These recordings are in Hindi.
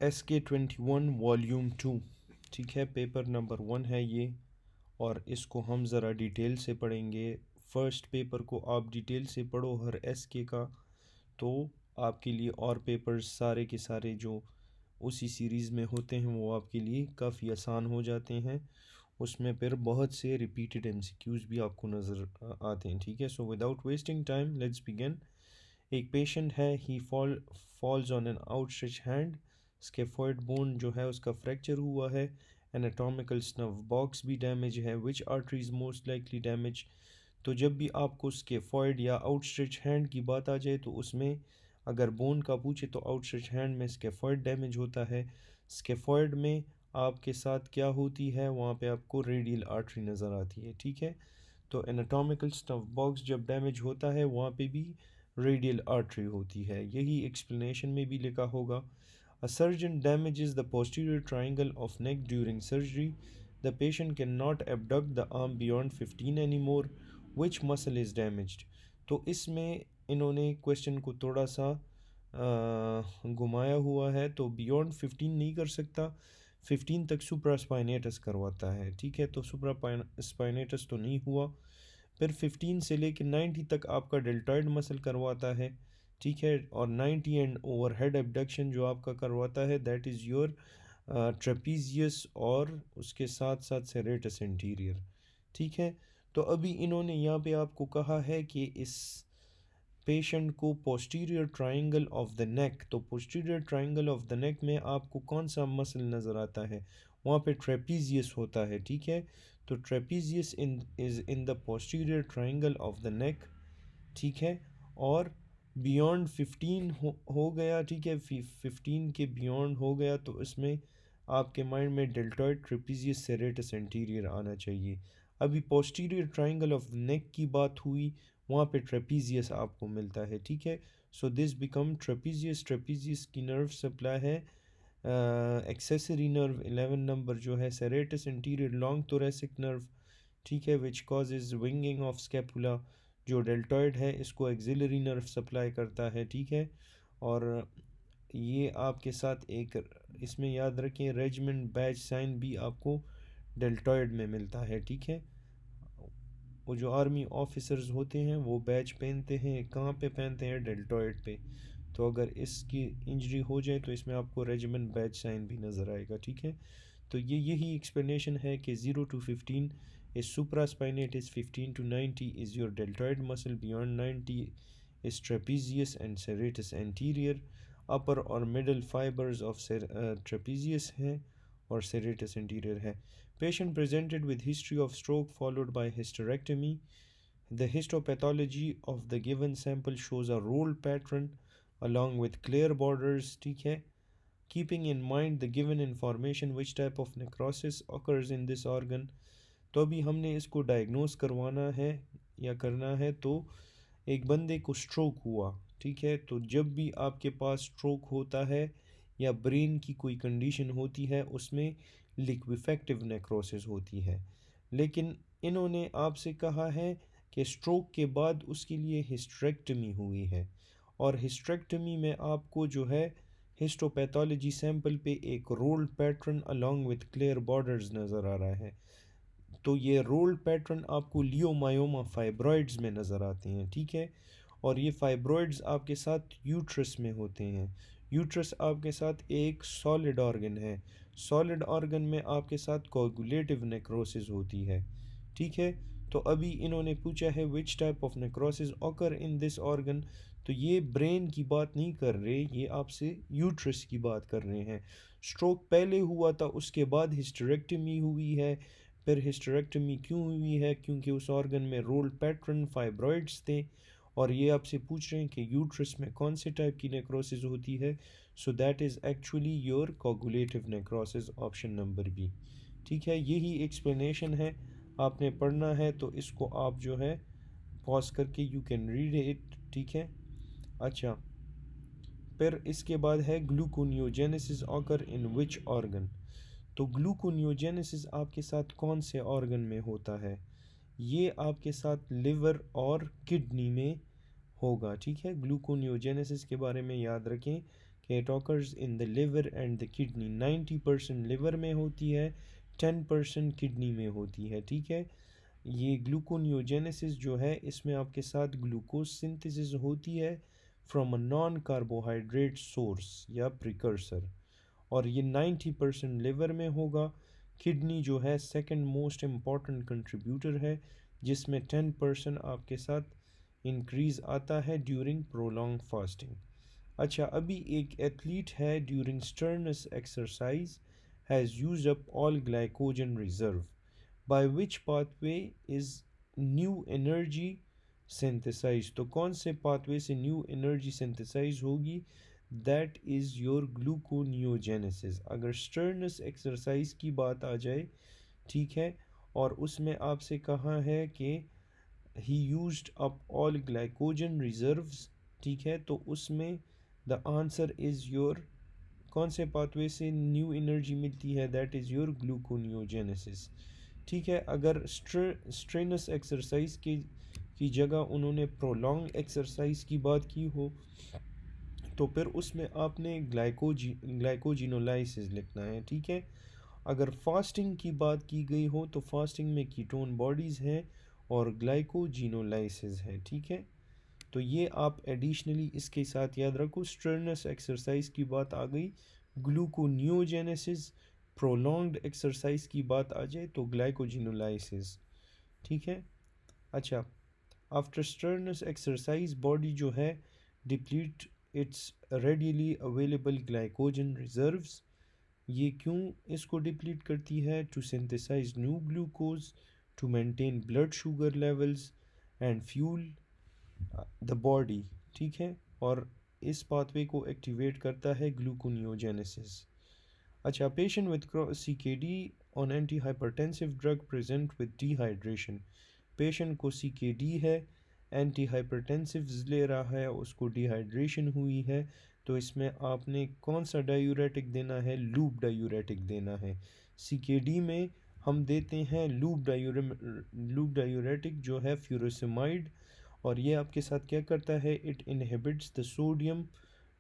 SK21 वॉल्यूम 2, ठीक है, पेपर नंबर 1 है ये। और इसको हम ज़रा डिटेल से पढ़ेंगे। फ़र्स्ट पेपर को आप डिटेल से पढ़ो हर SK का, तो आपके लिए और पेपर्स सारे के सारे जो उसी सीरीज़ में होते हैं वो आपके लिए काफ़ी आसान हो जाते हैं। उसमें फिर बहुत से रिपीटेड MCQs भी आपको नज़र आते हैं, ठीक है। So without wasting time let's begin. एक पेशेंट है, he falls on an outstretch hand, scaphoid bone जो है उसका फ्रैक्चर हुआ है, एनाटॉमिकल स्नव बॉक्स भी डैमेज है, which artery is most likely damage. तो जब भी आपको स्केफॉइड या आउटस्ट्रेच हैंड की बात आ जाए तो उसमें अगर बोन का पूछे तो आउटस्ट्रेच हैंड में स्केफॉइड डैमेज होता है। स्केफॉइड में आपके साथ क्या होती है, वहाँ पे आपको रेडियल आर्टरी नज़र आती है, ठीक है। तो एनाटॉमिकल स्नव बॉक्स जब डैमेज होता है वहाँ पे भी रेडियल आर्टरी होती है, यही एक्सप्लेनेशन में भी लिखा होगा। अ surgeon damages the posterior triangle of neck during surgery. The patient cannot abduct the arm beyond 15 anymore. Which muscle is damaged? तो इसमें इन्होंने क्वेश्चन को थोड़ा सा घुमाया हुआ है, तो बियॉन्ड 15 नहीं कर सकता, 15 तक सुप्रास्पाइनेटस करवाता है, ठीक है। तो सुप्रास्पाइनेटस तो नहीं हुआ। फिर 15 से लेकर 90 तक आपका डेल्टॉइड मसल करवाता है, ठीक है। और 90 एंड ओवरहेड एबडक्शन जो आपका करवाता है दैट इज़ योर ट्रेपीजियस और उसके साथ साथ सेरेटस एंटीरियर, ठीक है। तो अभी इन्होंने यहाँ पे आपको कहा है कि इस पेशेंट को posterior triangle of the neck, तो posterior triangle of the neck में आपको कौन सा मसल नज़र आता है, वहाँ पे ट्रेपीजियस होता है, ठीक है। तो trapezius is in the posterior triangle of the नेक, ठीक है। और बियॉन्ड 15 हो गया, ठीक है, 15 के बियॉन्ड हो गया तो इसमें आपके माइंड में डेल्टॉइड ट्रेपीजियस सेरेटस एंटीरियर आना चाहिए। अभी पोस्टीरियर ट्रायंगल ऑफ द नेक की बात हुई, वहाँ पे ट्रेपीजियस आपको मिलता है, ठीक है। So this become trapezius. Trapezius की नर्व सप्लाई है एक्सेसरी नर्व 11 नंबर जो है serratus anterior long thoracic nerve, ठीक है, which causes winging of scapula. जो डेल्टॉइड है इसको एक्सिलरी नर्व सप्लाई करता है, ठीक है। और ये आपके साथ एक इसमें याद रखें रेजिमेंट बैच साइन भी आपको डेल्टॉइड में मिलता है, ठीक है। वो जो आर्मी ऑफिसर्स होते हैं वो बैच पहनते हैं, कहाँ पे पहनते हैं, डेल्टॉइड पे। तो अगर इसकी इंजरी हो जाए तो इसमें आपको रेजिमेंट बैच साइन भी नज़र आएगा, ठीक है। तो ये यही एक्सप्लेनेशन है कि 0 to 15 is supraspinatus, 15 to 90 is your deltoid muscle, beyond 90 is trapezius and serratus anterior, upper और middle fibers of trapezius है और serratus anterior है। Patient presented with history of stroke followed by hysterectomy. The histopathology of the given sample shows a roll pattern along with clear borders, ठीक है। Keeping in mind the given information, which type of necrosis occurs in this organ? तो अभी हमने इसको डायग्नोस करवाना है या करना है। तो एक बंदे को स्ट्रोक हुआ, ठीक है। तो जब भी आपके पास स्ट्रोक होता है या ब्रेन की कोई कंडीशन होती है उसमें लिक्विफेक्टिव नेक्रोसिस होती है, लेकिन इन्होंने आपसे कहा है कि स्ट्रोक के बाद उसके लिए हिस्टेरेक्टमी हुई है। और हिस्टेरेक्टमी में आपको जो है हिस्टोपैथोलॉजी सैंपल पे एक roll pattern along with clear borders नज़र आ रहा है। तो ये रोल पैटर्न आपको लियोमायोमा फाइब्रॉइड्स में नज़र आते हैं, ठीक है। और ये फाइब्रॉइड्स आपके साथ यूट्रस में होते हैं। यूट्रस आपके साथ एक सॉलिड ऑर्गन है, सॉलिड ऑर्गन में आपके साथ कोगुलेटिव नेक्रोसिस होती है, ठीक है। तो अभी इन्होंने पूछा है which type of necrosis occur in this organ, तो ये ब्रेन की बात नहीं कर रहे, ये आपसे यूट्रस की बात कर रहे हैं। स्ट्रोक पहले हुआ था उसके बाद हिस्टेरेक्टमी हुई है। फिर हिस्टेरेक्टमी क्यों हुई है, क्योंकि उस ऑर्गन में रोल पैटर्न फाइब्रॉइड्स थे। और ये आपसे पूछ रहे हैं कि यूट्रस में कौन से टाइप की नेक्रोसिस होती है, so that is actually your coagulative necrosis, option number B, ठीक है। यही एक्सप्लेनेशन है, आपने पढ़ना है तो इसको आप जो है पॉज करके यू कैन रीड इट, ठीक है। अच्छा, फिर इसके बाद है gluconeogenesis occur in which organ. तो ग्लूकोनियोजेनेसिस आपके साथ कौन से ऑर्गन में होता है, ये आपके साथ लिवर और किडनी में होगा, ठीक है। ग्लूकोनियोजेनेसिस के बारे में याद रखें कि it occurs in the liver and the kidney. 90% liver में होती है, 10% किडनी में होती है, ठीक है। ये ग्लूकोनियोजेनेसिस जो है, इसमें आपके साथ ग्लूकोज सिंथेसिस होती है from a non carbohydrate source या प्रिकर्सर, और ये 90% लिवर में होगा। किडनी जो है सेकंड मोस्ट इम्पॉर्टेंट कंट्रीब्यूटर है, जिसमें 10% आपके साथ इंक्रीज़ आता है ड्यूरिंग प्रोलॉन्ग फास्टिंग। अच्छा, अभी एक एथलीट है during strenuous exercise has used up all glycogen reserve, by which pathway is new energy synthesize. तो कौन से पाथवे से न्यू एनर्जी सिंथेसाइज होगी? That is your gluconeogenesis. अगर स्टर्नस एक्सरसाइज की बात आ जाए, ठीक है, और उसमें आपसे कहा है कि ही used up all glycogen reserves, ठीक है, तो उसमें द आंसर इज़ योर, कौन से पाथवे से न्यू एनर्जी मिलती है? दैट इज़ योर ग्लूकोनियोजेनेसिस, ठीक है। अगर स्ट्रेनस एक्सरसाइज की जगह उन्होंने प्रोलॉन्ग एक्सरसाइज की बात की हो, तो फिर उसमें आपने ग्लाइकोजिनोलाइसिस लिखना है, ठीक है। अगर फास्टिंग की बात की गई हो, तो फास्टिंग में कीटोन बॉडीज़ हैं और ग्लाइकोजिनोलाइसिस है, ठीक है। तो ये आप एडिशनली इसके साथ याद रखो। स्टर्नस एक्सरसाइज की बात आ गई, ग्लूकोनियोजेनेसिस, प्रोलॉन्ग्ड एक्सरसाइज की बात आ जाए तो ग्लाइकोजिनोलाइसिस, ठीक है। अच्छा, आफ्टर स्टर्नस एक्सरसाइज बॉडी जो है deplete its readily available glycogen reserves. ये क्यों इसको डिप्लीट करती है? To synthesize new glucose, to maintain blood sugar levels and fuel the body, ठीक है। और इस पाथवे को एक्टिवेट करता है ग्लूकोनियोजेनेसिस। अच्छा, patient with CKD on anti hypertensive drug present with dehydration. Patient को CKD है, एंटी हाइपरटेंसिव्स ले रहा है, उसको डिहाइड्रेशन हुई है, तो इसमें आपने कौन सा डायूरेटिक देना है? लूप डायूरेटिक देना है। CKD में हम देते हैं लूप डायूरेटिक जो है फ्यूरोसेमाइड, और ये आपके साथ क्या करता है? It inhibits the sodium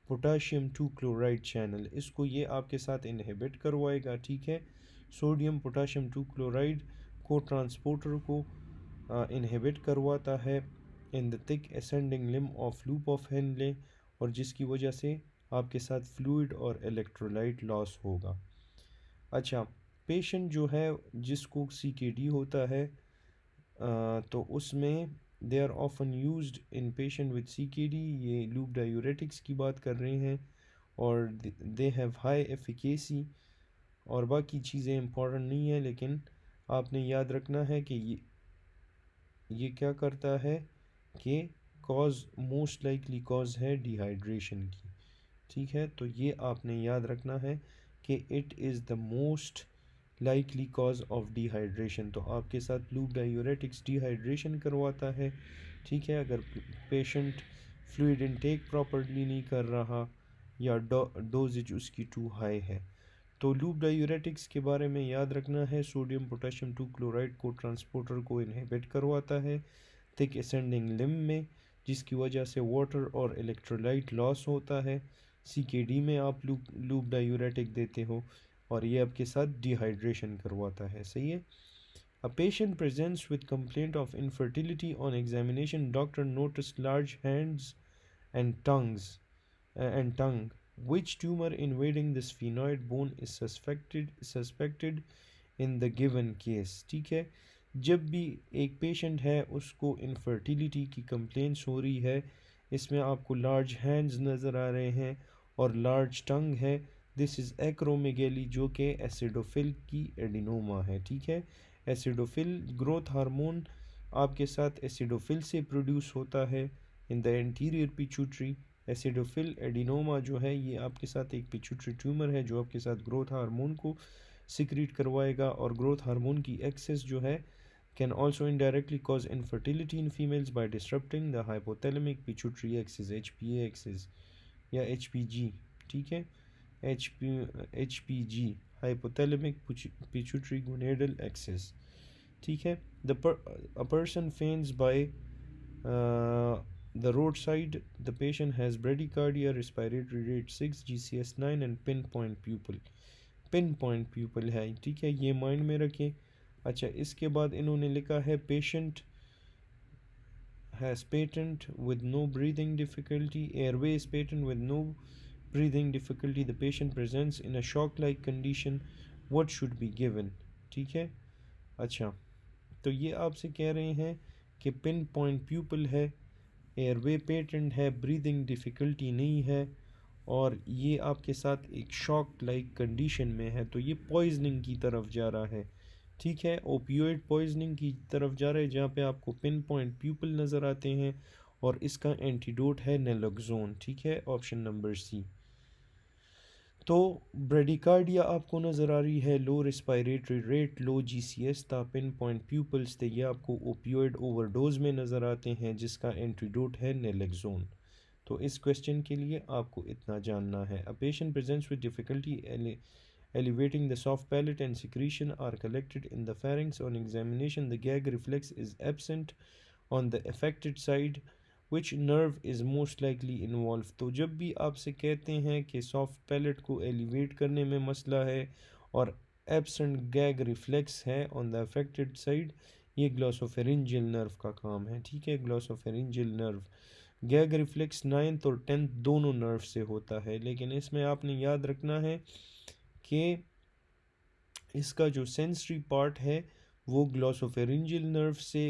potassium 2 chloride channel, इसको ये आपके साथ इनहिबिट करवाएगा, ठीक है। सोडियम पोटाशियम 2 क्लोराइड को ट्रांसपोर्टर को इनहिबिट करवाता है in the thick ascending Liam of loop of Henle, और जिसकी वजह से आपके साथ फ्लूइड और इलेक्ट्रोलाइट लॉस होगा। अच्छा, पेशेंट जो है जिसको CKD होता है, तो उसमें they are often used in patient with CKD, ये लूप डायूरेटिक्स की बात कर रहे हैं, और दे हैव हाई एफिकेसी, और बाकी चीज़ें इंपॉर्टेंट नहीं है, लेकिन आपने याद रखना है कि ये क्या करता है कि कॉज, मोस्ट लाइकली कॉज है डिहाइड्रेशन की, ठीक है। तो ये आपने याद रखना है कि it is the most likely cause of dehydration. तो आपके साथ लूप डायूरेटिक्स डिहाइड्रेशन करवाता है, ठीक है। अगर पेशेंट फ्लूइड इनटेक प्रॉपर्ली नहीं कर रहा या डोजेज उसकी टू हाई है, तो लूप डायूरेटिक्स के बारे में याद रखना है। सोडियम पोटेशियम 2 क्लोराइड को ट्रांसपोर्टर को इनहिबिट करवाता है थिक असेंडिंग लिम में, जिसकी वजह से वाटर और इलेक्ट्रोलाइट लॉस होता है। CKD में आप लूप डायूरेटिक देते हो, और ये आपके साथ डिहाइड्रेशन करवाता है, सही है। A patient presents with complaint of infertility. On examination, doctor noticed large hands and tongue. Which tumor invading the sphenoid bone is suspected in the given case? ठीक है, जब भी एक पेशेंट है उसको इनफर्टिलिटी की कंप्लेंट्स हो रही है, इसमें आपको लार्ज हैंड्स नज़र आ रहे हैं और लार्ज टंग है, दिस इज़ एक्रोमेगेली, जो कि एसिडोफिल की एडिनोमा है, ठीक है। एसिडोफिल ग्रोथ हार्मोन आपके साथ एसिडोफिल से प्रोड्यूस होता है in the anterior pituitary. Acidophil adenoma जो है, ये आपके साथ एक पिट्यूटरी ट्यूमर है जो आपके साथ ग्रोथ हार्मोन को सिक्रीट करवाएगा, और ग्रोथ हार्मोन की एक्सेस जो है can also indirectly cause infertility in females by disrupting the hypothalamic pituitary axis, HPA axis या HPG, ठीक है। HPG hypothalamic pituitary gonadal axis, ठीक है। A person faints by the roadside, the patient has bradycardia, respiratory rate 6, GCS 9 and pinpoint pupil. pinpoint pupil है, ठीक है, ये माइंड में रखें। अच्छा, इसके बाद इन्होंने लिखा है patient has patent with no breathing difficulty, airway is patent with no breathing difficulty, the patient presents in a shock like condition, what should be given? ठीक है। अच्छा, तो ये आपसे कह रहे हैं कि पिन पॉइंट प्यूपल है, एयरवे पेटेंट है, ब्रीदिंग डिफ़िकल्टी नहीं है, और ये आपके साथ एक शॉक लाइक कंडीशन में है, तो ये पॉइजनिंग की तरफ जा रहा है। ठीक है, ओपियोइड पॉइजनिंग की तरफ जा रहा है, जहाँ पे आपको पिन पॉइंट प्यूपल नज़र आते हैं, और इसका एंटीडोट है नेलोक्सोन। ठीक है, ऑप्शन नंबर सी। तो ब्रेडिकार्डिया आपको नज़र आ रही है, लो रिस्पायरेटरी रेट, लो जीसीएस था, पिन पॉइंट प्यूपल्स थे, ये आपको ओपियोइड ओवरडोज में नज़र आते हैं, जिसका एंटीडोट है नेलोक्सोन। तो इस क्वेश्चन के लिए आपको इतना जानना है। A patient presents with difficulty elevating the soft palate and secretion are collected in the pharynx. On examination, the gag reflex is absent on the affected side. Which nerve is most likely involved? तो जब भी आपसे कहते हैं कि सॉफ्ट पैलेट को एलिवेट करने में मसला है और एब्सेंट गैग रिफ्लेक्स है ऑन द अफेक्टेड साइड, ये ग्लॉसोफेरिंजियल नर्व का काम है। ठीक है, ग्लॉसोफेरिंजियल नर्व, गैग रिफ्लेक्स 9th और 10th दोनों नर्व से होता है, लेकिन इसमें आपने याद रखना है कि इसका जो सेंसरी पार्ट है वो ग्लॉसोफेरिंजियल नर्व से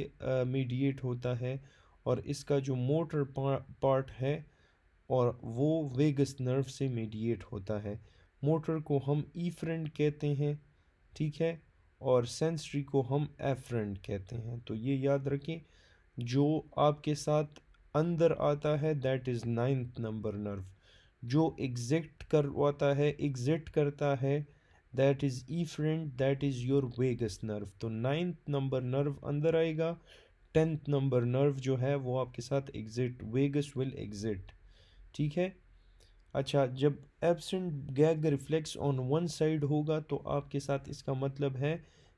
मीडिएट होता है, और इसका जो मोटर पार्ट है और वो वेगस नर्व से मीडिएट होता है। मोटर को हम ईफ्रेंट कहते हैं, ठीक है, और सेंसरी को हम एफ्रेंट कहते हैं। तो ये याद रखें, जो आपके साथ अंदर आता है that is 9th number nerve, जो एग्जिट करता है that is efferent, that is your vagus nerve. तो 9th नंबर नर्व अंदर आएगा, 10th नंबर नर्व जो है वो आपके साथ एग्जिट, वेगस विल एग्जिट। ठीक है। अच्छा, जब absent gag reflex on one side होगा तो आपके साथ इसका मतलब है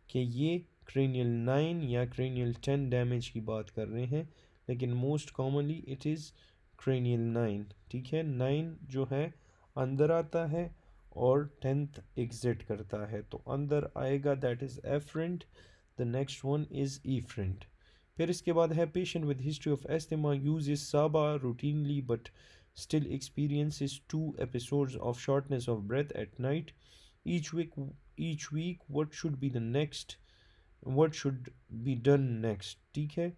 कि ये क्रेनियल 9 या क्रेनियल 10 डैमेज की बात कर रहे हैं, लेकिन most commonly it is cranial 9। ठीक है, 9 जो है अंदर आता है और 10th एग्जिट करता है, तो अंदर आएगा that is afferent, the next one is efferent. फिर इसके बाद है patient with history of asthma uses SABA routinely but still experiences 2 episodes of shortness of breath at night each week what should be the next what should be done next? ठीक है,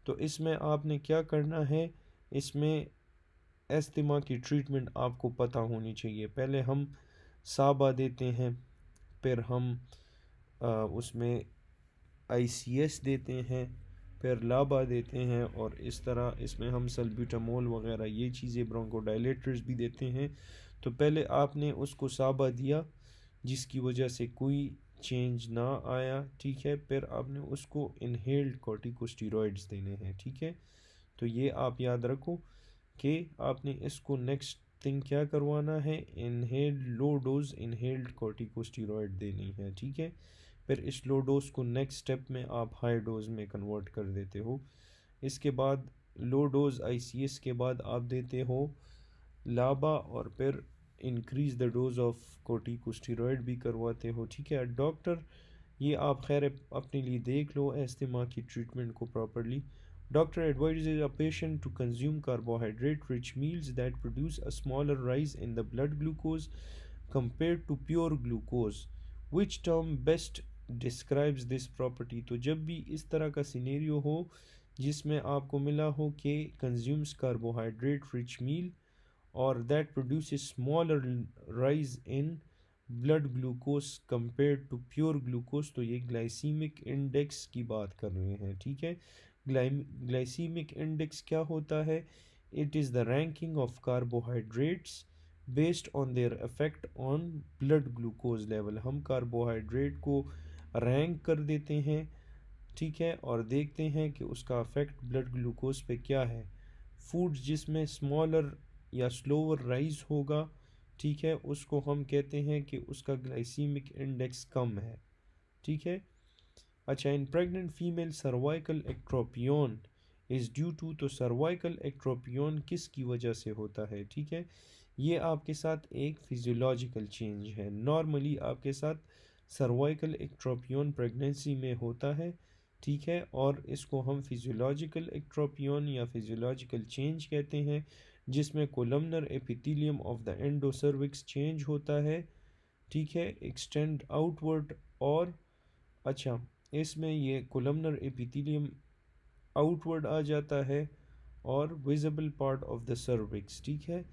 तो इसमें आपने क्या करना है, इसमें एस्थमा की ट्रीटमेंट आपको पता होनी चाहिए। पहले हम साबा देते हैं, फिर हम उसमें आईसीएस देते हैं, फिर लाबा देते हैं, और इस तरह इसमें हम सल्ब्यूटामोल वगैरह ये चीज़ें ब्रोंकोडायलेटर्स भी देते हैं। तो पहले आपने उसको साबा दिया जिसकी वजह से कोई चेंज ना आया, ठीक है, फिर आपने उसको इनहेल्ड कॉर्टिकोस्टेरॉइड्स देने हैं। ठीक है, तो ये आप याद रखो कि आपने इसको नेक्स्ट थिंग क्या करवाना है, inhaled low dose inhaled corticosteroid देनी है। ठीक है, फिर इस लो डोज को नेक्स्ट स्टेप में आप हाई डोज में कन्वर्ट कर देते हो। इसके बाद लो डोज आईसीएस के बाद आप देते हो लाबा, और फिर increase the dose of corticosteroid भी करवाते हो। ठीक है डॉक्टर, ये आप खैर अपने लिए देख लो एस्थमा की ट्रीटमेंट को properly. Doctor advises a patient to consume carbohydrate-rich meals that produce a smaller rise in the blood glucose compared to pure glucose. Which term best describes this property? तो जब भी इस तरह का सिनेरियो हो जिसमें आपको मिला हो कि consumes carbohydrate-rich meal और that produces smaller rise in blood glucose compared to pure glucose, तो ये glycemic index की बात कर रहे हैं। ठीक है, ग्लाइसीमिक इंडेक्स क्या होता है, it is the ranking of carbohydrates based on their effect on blood glucose level. हम कार्बोहाइड्रेट को रैंक कर देते हैं, ठीक है, और देखते हैं कि उसका इफेक्ट ब्लड ग्लूकोज पे क्या है। फूड्स जिसमें स्मॉलर या स्लोअर राइज होगा, ठीक है, उसको हम कहते हैं कि उसका ग्लाइसीमिक इंडेक्स कम है। ठीक है। अच्छा, in pregnant female cervical ectropion is due to, तो सर्वाइकल एक्ट्रोपियन किसकी वजह से होता है, ठीक है। ये आपके साथ एक फिजियोलॉजिकल चेंज है। नॉर्मली आपके साथ सर्वाइकल एक्ट्रोपियन प्रेगनेंसी में होता है, ठीक है, और इसको हम फिजियोलॉजिकल एक्ट्रोपियन या फिजियोलॉजिकल चेंज कहते हैं, जिसमें columnar epithelium of the endocervix change होता है, ठीक है, एक्सटेंड आउटवर्ड। और अच्छा, इसमें ये कोलमनर एपिथेलियम आउटवर्ड आ जाता है और visible part of the cervix, ठीक है।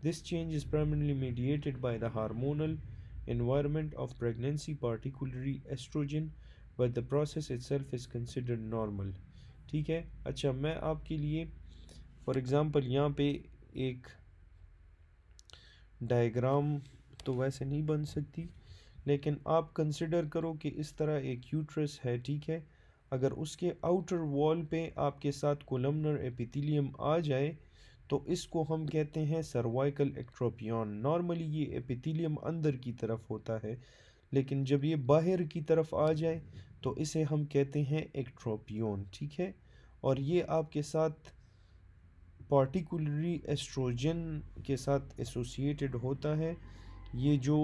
This change is primarily mediated by the hormonal environment of pregnancy, particularly estrogen, but the process itself is considered normal, ठीक है। अच्छा, मैं आपके लिए फॉर एग्ज़ाम्पल यहाँ पे एक डायग्राम तो वैसे नहीं बन सकती, लेकिन आप कंसिडर करो कि इस तरह एक यूट्रस है, ठीक है। अगर उसके आउटर वॉल पे आपके साथ कोलमनर एपिथेलियम आ जाए तो इसको हम कहते हैं सर्वाइकल एक्ट्रोपियन। नॉर्मली ये एपिथेलियम अंदर की तरफ होता है, लेकिन जब ये बाहर की तरफ आ जाए तो इसे हम कहते हैं एक्ट्रोपियन, ठीक है। और ये आपके साथ पार्टिकुलरली एस्ट्रोजन के साथ एसोसिएटेड होता है। ये जो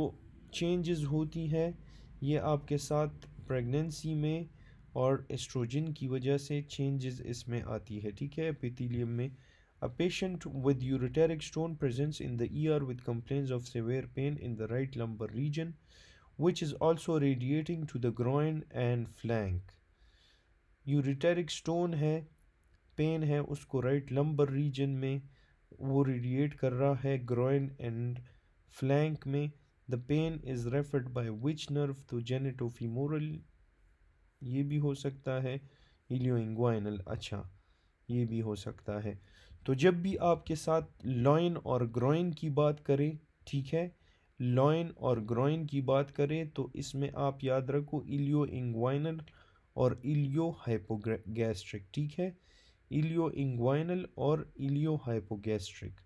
चेंजेस होती हैं ये आपके साथ प्रेगनेंसी में और एस्ट्रोजन की वजह से चेंजेस इसमें आती है, ठीक है, एपिथेलियम में। A patient with ureteric stone presents in the ER with complaints of severe pain in the right lumbar region, which is also radiating to the groin and flank. Ureteric stone है, पेन है उसको राइट लंबर रीजन में, वो रेडिएट कर रहा है ग्रोइन एंड फ्लैंक में। The pain is referred by which nerve, तो जेनेटोफीमोरल ये भी हो सकता है, इलियोइंग्वाइनल, अच्छा, ये भी हो सकता है। तो जब भी आपके साथ लॉइन और ग्रोइन की बात करें, ठीक है, लॉइन और ग्रोइन की बात करें तो इसमें आप याद रखो इलियो इंग्वाइनल और इलियो हाइपोगैस्ट्रिक, ठीक है, इलियो इंग्वाइनल और इलियो हाइपोगैस्ट्रिक।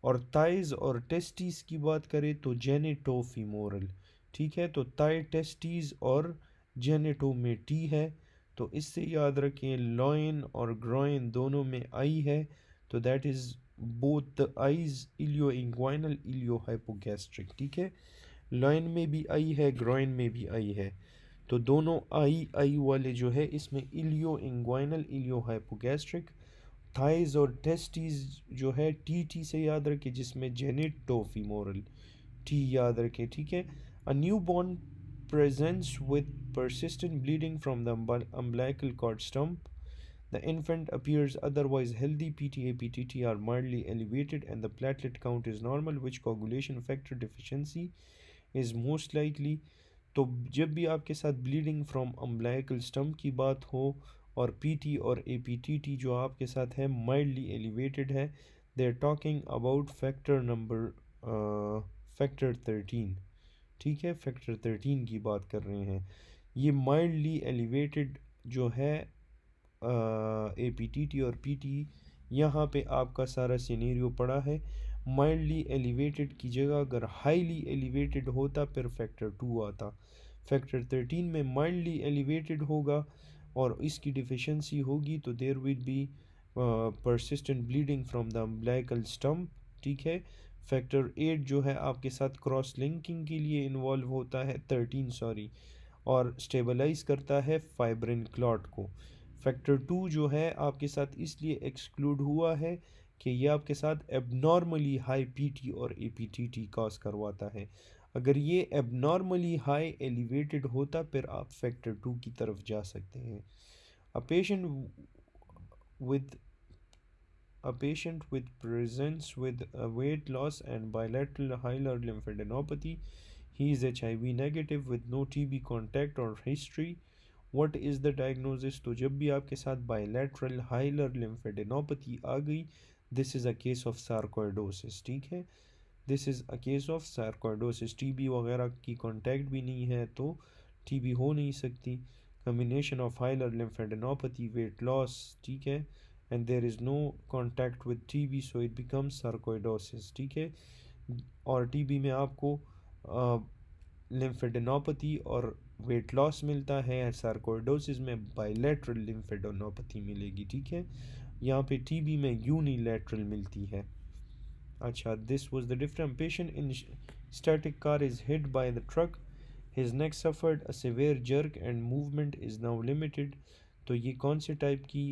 और थाइज और टेस्टीज की बात करें तो जेनेटोफीमोरल, ठीक है। तो थाई, टेस्टीज और जेनेटो में टी है, तो इससे याद रखें लॉइन और ग्रोइन दोनों में आई है, तो that is both the eyes ilioinguinal iliohypogastric, ठीक है। लॉइन में भी आई है, ग्रोइन में भी आई है, तो दोनों आई आई वाले जो है इसमें इलियो इंग्वाइनल इलियो हाइपोगैस्ट्रिक। थाइज और टेस्टीज जो है टी टी से याद रखें, जिसमें जेनेटोफीमोरल, टी याद रखें, ठीक है। A new born presents with persistent bleeding from the umbilical cord stump. The infant appears otherwise healthy. PTA, PTT are mildly elevated, and the platelet count is normal, which coagulation factor deficiency is most likely. तो जब भी आपके साथ ब्लीडिंग फ्रॉम अम्बिलिकल स्टम्प की बात हो और पीटी और एपीटीटी जो आपके साथ है माइल्डली एलिवेटेड है, they are talking about factor 13, ठीक है, फैक्टर 13 की बात कर रहे हैं। ये माइल्डली एलिवेटेड जो है एपीटीटी और पीटी, यहाँ पे आपका सारा सिनेरियो पड़ा है। माइल्डली एलिवेटेड की जगह अगर हाईली एलिवेटेड होता फिर फैक्टर 2 आता। फैक्टर 13 में माइल्डली एलिवेटेड होगा और इसकी डिफिशेंसी होगी तो there will be persistent bleeding from the umbilical stump, ठीक है। फैक्टर 8 जो है आपके साथ क्रॉस लिंकिंग के लिए इन्वॉल्व होता है, 13 सॉरी, और स्टेबलाइज करता है फाइब्रिन क्लॉट को। फैक्टर 2 जो है आपके साथ इसलिए एक्सक्लूड हुआ है कि ये आपके साथ एबनॉर्मली हाई पीटी और एपीटीटी कॉज करवाता है। अगर ये एबनॉर्मली हाई एलिवेटेड होता फिर आप फैक्टर 2 की तरफ जा सकते हैं। A patient with a patient with presents with a weight loss and bilateral hilar lymphadenopathy. He is HIV negative with no TB contact or history. What is the diagnosis? तो जब भी आपके साथ bilateral hilar lymphadenopathy आ गई, this is a case of sarcoidosis, ठीक है, this is a case of sarcoidosis. TB वगैरह की कांटेक्ट भी नहीं है तो टीबी हो नहीं सकती। Combination of hilar lymphadenopathy, weight loss, ठीक है, and there is no contact with TB so it becomes sarcoidosis, ठीक है। और टीबी में आपको लिम्फेडेनोपैथी और वेट लॉस मिलता है, सार्कोइडोसिस में बाइलेटरल लिम्फेडेनोपैथी मिलेगी, ठीक है। यहाँ पे टीबी में यूनिलैटरल मिलती है। अच्छा, this was the different patient in static car is hit by the truck, his neck suffered a severe jerk and movement is now limited. तो ये कौन से टाइप की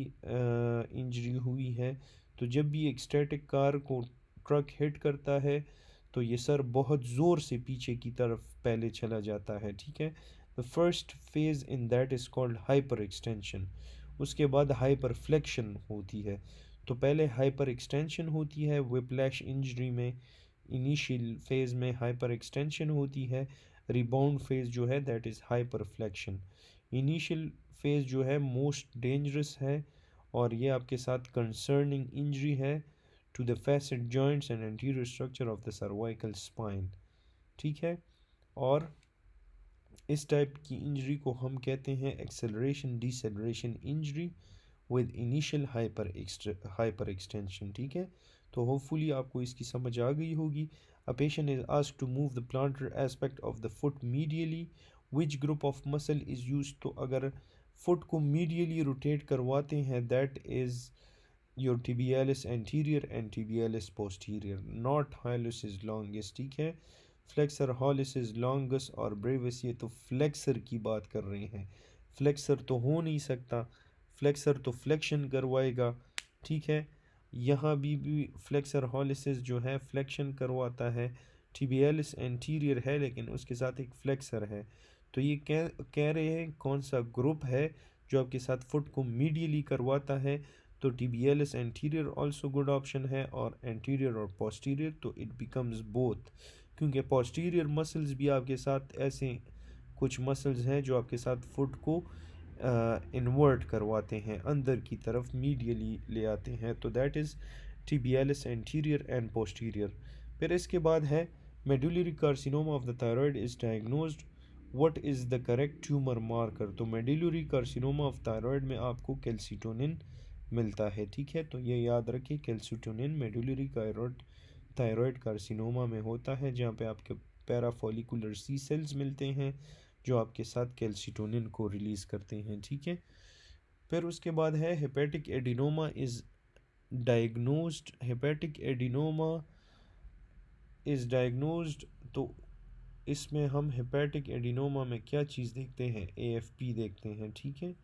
इंजरी हुई है? तो जब भी एक स्टैटिक कार को ट्रक हिट करता है तो ये सर बहुत ज़ोर से पीछे की तरफ पहले चला जाता है, ठीक है। The first phase in that is called hyper extension. उसके बाद हाइपर फ्लेक्शन होती है। तो पहले हाइपर एक्सटेंशन होती है विप्लैश इंजरी में, इनिशियल फेज में हाइपर एक्सटेंशन होती है। रिबाउंड फेज जो है that is hyper flexion. Initial phase जो है मोस्ट डेंजरस है और ये आपके साथ कंसर्निंग इंजरी है to the facet joints and anterior structure of the cervical spine, ठीक है। और इस टाइप की इंजरी को हम कहते हैं acceleration deceleration injury with initial hyper extension, ठीक है। तो होपफुली आपको इसकी समझ आ गई होगी। A patient is asked to move the plantar aspect of the foot medially, which group of muscle is use. तो अगर फुट को मीडियली रोटेट करवाते हैं that is your tibialis anterior and tibialis posterior, not hallucis longus, ठीक है। फ्लेक्सर हॉलिसिस लॉन्गस और ब्रेविस, ये तो फ्लेक्सर की बात कर रहे हैं। फ्लेक्सर तो हो नहीं सकता, फ्लेक्सर तो फ्लेक्शन करवाएगा, ठीक है। यहाँ भी फ्लेक्सर हॉलिसिस जो है फ्लेक्शन करवाता है। टिबियालिस एंटीरियर है लेकिन उसके साथ एक फ्लेक्सर है। तो ये कह रहे हैं कौन सा ग्रुप है जो आपके साथ फुट को मीडियली करवाता है। तो tibialis anterior also good option है और anterior और posterior तो it becomes both, क्योंकि posterior muscles भी आपके साथ ऐसे कुछ muscles हैं जो आपके साथ फुट को इन्वर्ट करवाते हैं, अंदर की तरफ मीडियली ले आते हैं। तो that is tibialis anterior and posterior। फिर इसके बाद है medullary carcinoma of the thyroid is diagnosed, what is the correct tumor marker। तो medullary carcinoma of thyroid में आपको कैल्सिटोनिन मिलता है, ठीक है। तो ये याद रखिए कैल्सिटोनिन मेडुलरी थायराइड कार्सिनोमा में होता है, जहाँ पे आपके पैराफोलिकुलर सी सेल्स मिलते हैं जो आपके साथ कैल्सिटोनिन को रिलीज़ करते हैं, ठीक है। फिर उसके बाद है hepatic adenoma is diagnosed, hepatic adenoma is diagnosed. तो इसमें हम हेपेटिक एडिनोमा में क्या चीज़ देखते हैं? एएफपी देखते हैं, ठीक है,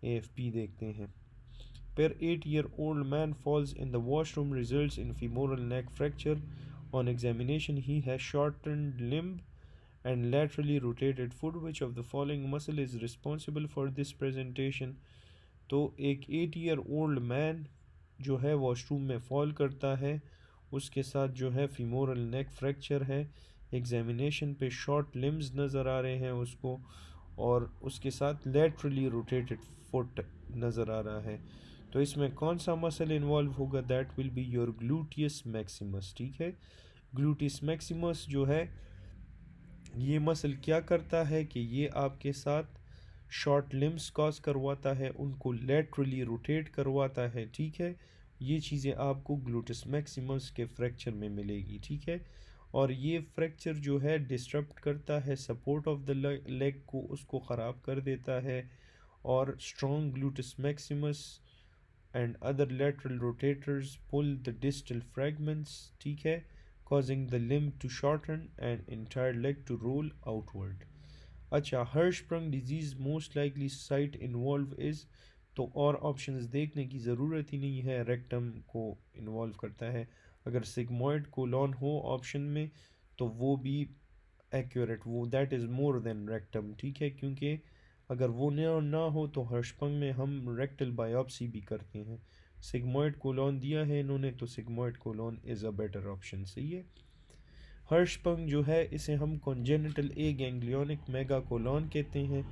एएफपी देखते हैं। Per 8-year-old man falls in the washroom, results in femoral neck fracture. On examination, he has shortened limb and laterally rotated foot. Which of the following muscle is responsible for this presentation? तो एक 8-year-old man जो है वॉशरूम में फॉल करता है, उसके साथ जो है फीमोरल नेक फ्रैक्चर है। एग्जामिनेशन पे शॉर्ट लिम्स नज़र आ रहे हैं उसको, और उसके साथ लेटरली रोटेटेड फुट नज़र आ रहा है। तो इसमें कौन सा मसल इन्वॉल्व होगा? That will be your gluteus Maximus, ठीक है। ग्लूटियस मैक्सिमस जो है ये मसल क्या करता है कि ये आपके साथ शॉर्ट लिम्स कॉज करवाता है, उनको लेटरली रोटेट करवाता है, ठीक है। ये चीज़ें आपको ग्लूटियस मैक्सिमस के फ्रैक्चर में मिलेगी, ठीक है। और ये फ्रैक्चर जो है डिस्टर्ब करता है सपोर्ट ऑफ द लेग को, उसको ख़राब कर देता है। और strong gluteus Maximus and other lateral rotators pull the distal fragments, ठीक है, causing the limb to shorten and entire leg to roll outward। अच्छा, Hirschsprung disease most likely site involve is, तो और ऑप्शंस देखने की ज़रूरत ही नहीं है, रेक्टम को इन्वॉल्व करता है। अगर सिग्मोइड कोलॉन हो ऑप्शन में तो वो भी एक्यूरेट, वो that is more than rectum, ठीक है। क्योंकि अगर वो ना हो तो हर्शपंग में हम रेक्टल बायोप्सी भी करते हैं। सिग्मोइड कोलॉन दिया है इन्होंने तो sigmoid colon is a better option, सही है। हर्शपंग जो है इसे हम congenital a ganglionic mega colon कहते हैं,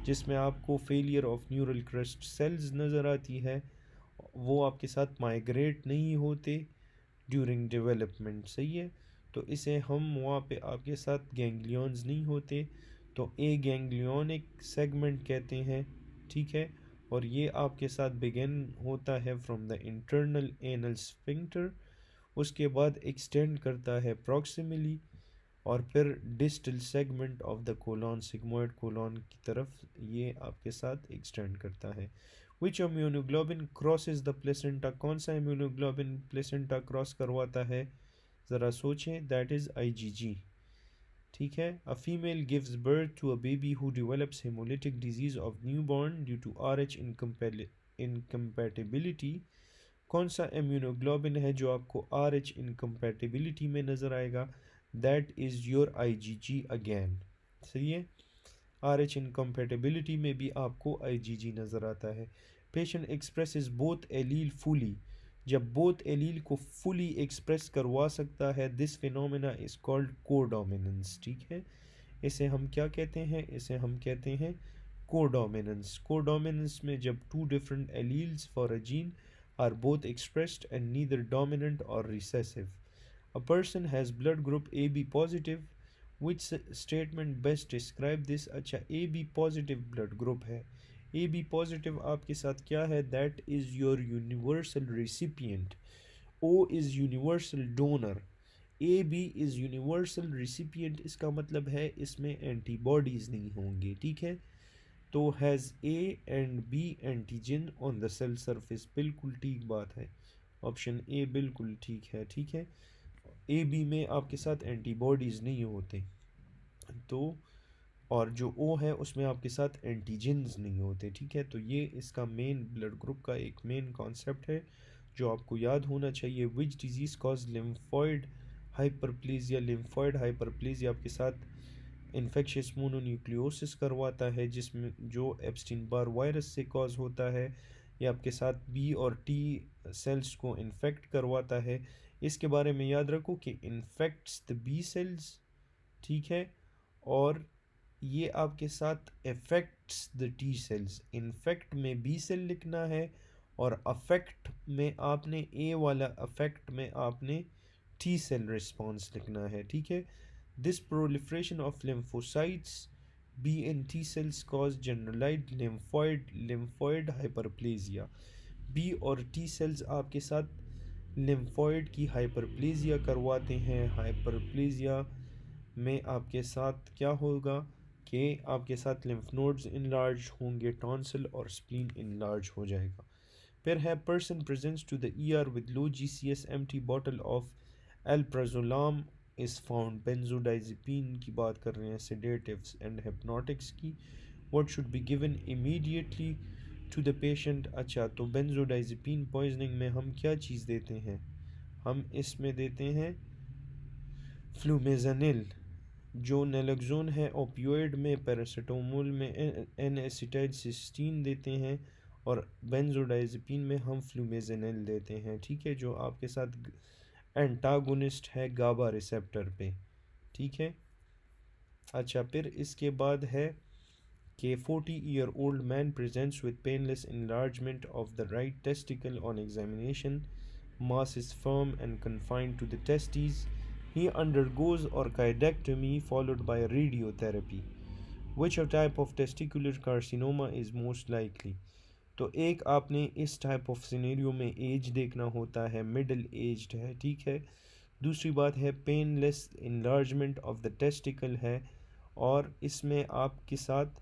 जिसमें आपको failure of neural crest cells नज़र आती है, वो आपके साथ माइग्रेट नहीं होते ड्यूरिंग डेवलपमेंट, सही है। तो इसे हम वहाँ पे आपके साथ गैंग्लियंस नहीं होते तो ए गैंग्लियोनिक सेगमेंट कहते हैं, ठीक है। और ये आपके साथ बिगिन होता है from the internal anal sphincter, उसके बाद एक्सटेंड करता है प्रॉक्सिमली, और फिर distal segment of the colon sigmoid colon की तरफ ये आपके साथ एक्सटेंड करता है। विच इम्यूनोग्लोबिन क्रॉसेज द प्लेसेंटा, कौन सा इम्यूनोग्लोबिन प्लेसेंटा क्रॉस करवाता है, ज़रा सोचें, दैट इज़ IgG। ठीक है। A female gives birth to a baby who develops hemolytic disease of newborn due to RH incompatibility, कौन सा इम्यूनोग्लोबिन है जो आपको RH इनकम्पैटिबिलिटी में नज़र आएगा, that is your IgG again. सही है। RH इनकम्पैटिबिलिटी में भी आपको IgG नज़र आता है। Patient expresses both allele fully, जब बोथ एलील को फुली एक्सप्रेस करवा सकता है, this phenomena is called codominance. ठीक है। इसे हम क्या कहते हैं, इसे हम कहते हैं कोडोमिनेंस। कोडोमिनेंस में जब two different alleles for a gene are both expressed and neither dominant और recessive, a person has blood group AB positive, which statement best describe this. अच्छा, AB पॉजिटिव ब्लड ग्रुप है, AB पॉजिटिव आपके साथ क्या है, that is your universal recipient, O is universal donor, AB is universal recipient. इसका मतलब है इसमें एंटीबॉडीज़ नहीं होंगे। ठीक है। तो has A and B antigen on the cell surface, बिल्कुल ठीक बात है, ऑप्शन A बिल्कुल ठीक है। ठीक है। AB में आपके साथ एंटीबॉडीज़ नहीं होते, तो और जो O है उसमें आपके साथ एंटीजन्स नहीं होते। ठीक है। तो ये इसका मेन ब्लड ग्रुप का एक मेन कॉन्सेप्ट है जो आपको याद होना चाहिए। Which disease cause lymphoid hyperplasia, lymphoid hyperplasia आपके साथ इन्फेक्शियस मोनोन्यूक्लियोसिस करवाता है, जिसमें जो एप्स्टीन बार वायरस से कॉज होता है। ये आपके साथ B और T सेल्स को इन्फेक्ट करवाता है। इसके बारे में याद रखो कि इन्फेक्ट्स द B सेल्स, ठीक है, और ये आपके साथ affects the T cells. Infect में बी सेल लिखना है और अफेक्ट में आपने ए वाला, अफेक्ट में आपने टी सेल रिस्पॉन्स लिखना है। ठीक है। This proliferation of lymphocytes B and T cells cause generalized lymphoid hyperplasia. B और टी सेल्स आपके साथ लिम्फॉइड की हाइपरप्लेजिया करवाते हैं। हाइपरप्लेजिया में आपके साथ क्या होगा कि आपके साथ लिम्फ नोड्स इनलार्ज होंगे, टॉन्सिल और स्प्लीन इनलार्ज हो जाएगा। फिर है person presents to the ER with low GCS, empty bottle of alprazolam is found. Benzodiazepine की बात कर रहे हैं, सेडेटिव्स एंड हिप्नोटिक्स की। What should be given immediately to the patient. अच्छा, तो बेंजोडाइजिपीन पॉइजनिंग में हम क्या चीज़ देते हैं, हम इसमें देते हैं फ्लूमेज़ानिल। जो नेलोक्सोन है ओपियोइड में, पैरासीटामोल में एन एसिटाइलसिस्टीन देते हैं, और बेंजोडाइजिपीन में हम फ्लूमेज़ानिल देते हैं। ठीक है। जो आपके साथ एंटागोनिस्ट है गाबा रिसेप्टर पे। ठीक है। अच्छा, फिर इसके बाद है कि 40-year-old man presents with painless enlargement of the right testicle on examination. Mass is firm and confined to the testes. He undergoes orchidectomy followed by radiotherapy. Which type of testicular carcinoma is most likely? तो एक आपने इस टाइप ऑफ सिनेरियो में एज देखना होता है, मिडिल एज्ड है। ठीक है। दूसरी बात है painless enlargement of the testicle है, और इसमें आपके साथ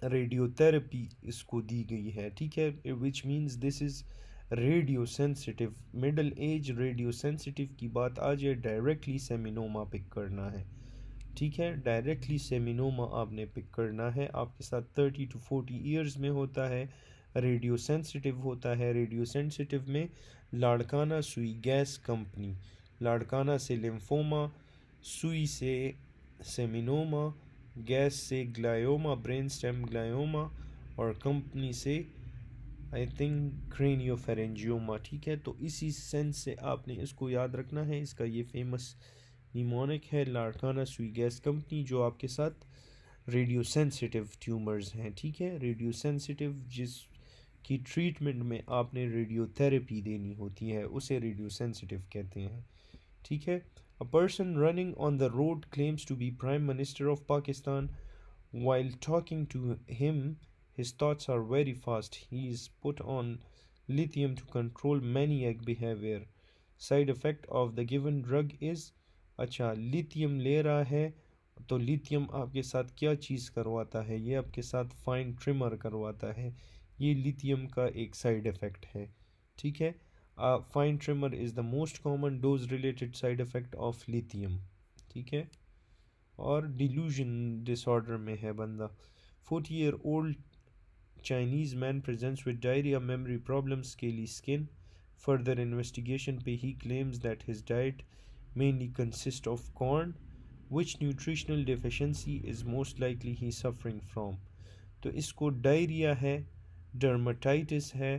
रेडियोथेरेपी इसको दी गई है। ठीक है। Which means this is radio sensitive, middle age radio sensitive की बात आ जाए, डायरेक्टली सेमिनोमा पिक करना है। ठीक है। डायरेक्टली सेमिनोमा आपने पिक करना है, आपके साथ 30 to 40 ईयर्स में होता है, रेडियो सेंसिटिव होता है। रेडियो सेंसिटिव में लाड़काना सुई गैस कंपनी, लाड़काना से लिम्फोमा, सुई से सेमिनोमा, गैस से ग्लायोमा, ब्रेन स्टेम ग्लायोमा, और कंपनी से आई थिंक क्रेनियोफेरेंजियोमा। ठीक है। तो इसी सेंस से आपने इसको याद रखना है। इसका ये फेमस निमोनिक है लाड़काना सुई गैस कंपनी, जो आपके साथ रेडियो सेंसिटिव ट्यूमर्स हैं। ठीक है। रेडियो सेंसिटिव जिसकी ट्रीटमेंट में आपने रेडियोथेरेपी देनी होती है, उसे रेडियो सेंसिटिव कहते हैं। ठीक है। A person running on the road claims to be Prime Minister of Pakistan. While talking to him, his thoughts are very fast. He is put on lithium to control maniac behavior. Side effect of the given drug is, अच्छा, लिथियम ले रहा है, तो लिथियम आपके साथ क्या चीज़ करवाता है, ये आपके साथ फाइन ट्रिमर करवाता है। ये लिथियम का एक साइड इफ़ेक्ट है, ठीक है। Fine trimmer is the most common dose related side effect of lithium, ठीक है। और डिल्यूजन डिसऑर्डर में है बंदा। 40-year old Chinese man presents with diarrhea, memory problems, scaly skin. Further investigation पे he claims that his diet mainly consists of corn. Which nutritional deficiency is most likely he suffering from? तो इसको डायरिया है, डर्माटाइटिस है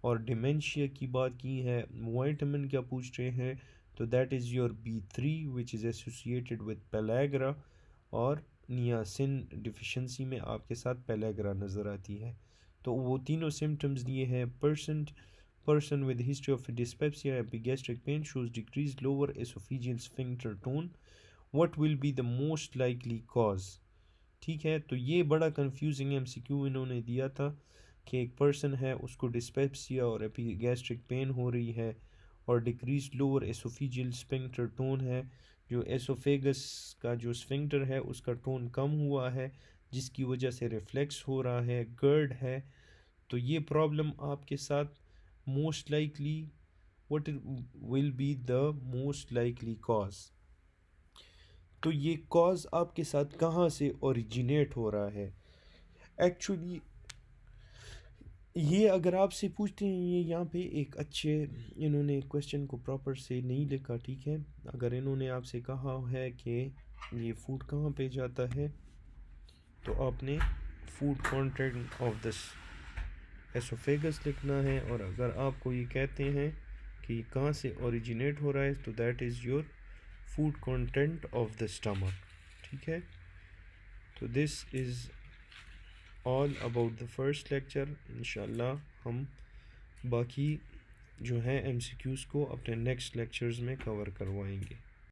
और डिमेंशिया की बात की है। विटामिन क्या पूछ रहे हैं, तो that is your B3 which is associated with pellagra, और नियासिन डिफिशेंसी में आपके साथ पेलाग्रा नज़र आती है। तो वो तीनों सिम्टम्स दिए हैं। person with history of dyspepsia, epigastric pain shows decreased lower esophageal sphincter tone. What will be the most likely cause? ठीक है, तो ये बड़ा कंफ्यूजिंग MCQ इन्होंने दिया था कि एक पर्सन है, उसको डिस्पेप्सिया और एपिगैस्ट्रिक पेन हो रही है और डिक्रीज लोअर एसोफिजियल स्फिंक्टर टोन है, जो एसोफेगस का जो स्फिंक्टर है उसका टोन कम हुआ है जिसकी वजह से रिफ्लेक्स हो रहा है, गर्ड है। तो ये प्रॉब्लम आपके साथ most likely what will be the most likely cause. तो ये कॉज आपके साथ कहाँ से ओरिजिनेट हो रहा है एक्चुअली, ये अगर आपसे पूछते हैं, ये यहाँ पे एक अच्छे इन्होंने क्वेश्चन को प्रॉपर से नहीं लिखा, ठीक है। अगर इन्होंने आपसे कहा है कि ये फूड कहाँ पे जाता है, तो आपने food content of this oesophagus लिखना है। और अगर आपको ये कहते हैं कि कहाँ से ओरिजिनेट हो रहा है, तो that is your food content of the stomach, ठीक है। तो this is all about the first lecture. इंशाल्लाह हम बाकी जो है MCQs को अपने नेक्स्ट लेक्चर्स में कवर करवाएंगे।